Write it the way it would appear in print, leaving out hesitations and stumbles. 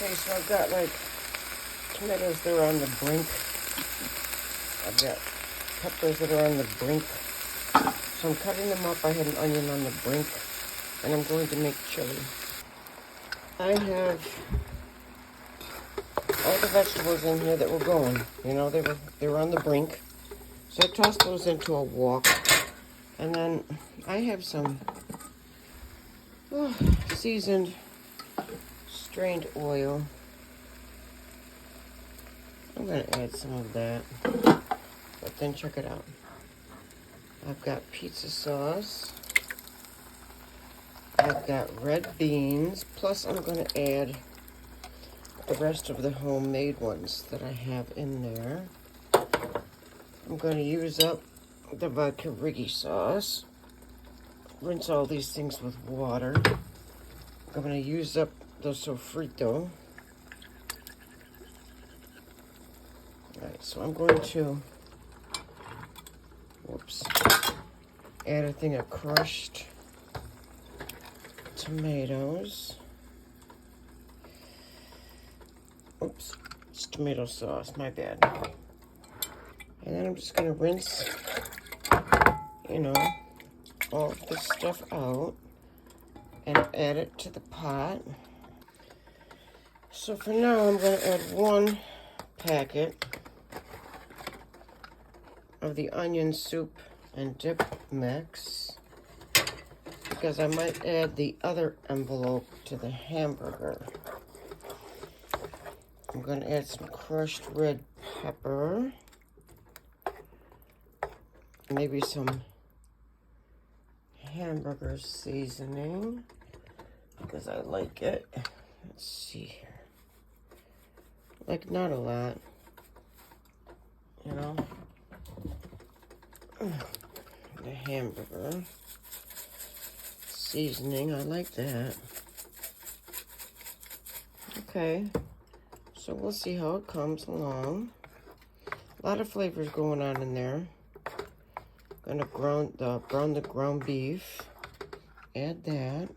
Okay, so I've got like tomatoes that are on the brink. I've got peppers that are on the brink. So I'm cutting them up. I had an onion on the brink, and I'm going to make chili. I have all the vegetables in here that were going. You know, they were on the brink. So I tossed those into a wok. And then I have some seasoned strained oil. I'm going to add some of that. But then check it out. I've got pizza sauce. I've got red beans. Plus I'm going to add the rest of the homemade ones that I have in there. I'm going to use up the vodka Riggy sauce. Rinse all these things with water. I'm going to use up the sofrito. Alright, so I'm going to, add a thing of crushed tomatoes. It's tomato sauce, my bad. And then I'm just going to rinse, all of this stuff out and add it to the pot. So for now, I'm going to add 1 packet of the onion soup and dip mix, because I might add the other envelope to the hamburger. I'm going to add some crushed red pepper, maybe some hamburger seasoning, because I like it. Let's see here. Like, not a lot, The hamburger seasoning, I like that. Okay, so we'll see how it comes along. A lot of flavors going on in there. Gonna brown the ground beef. Add that.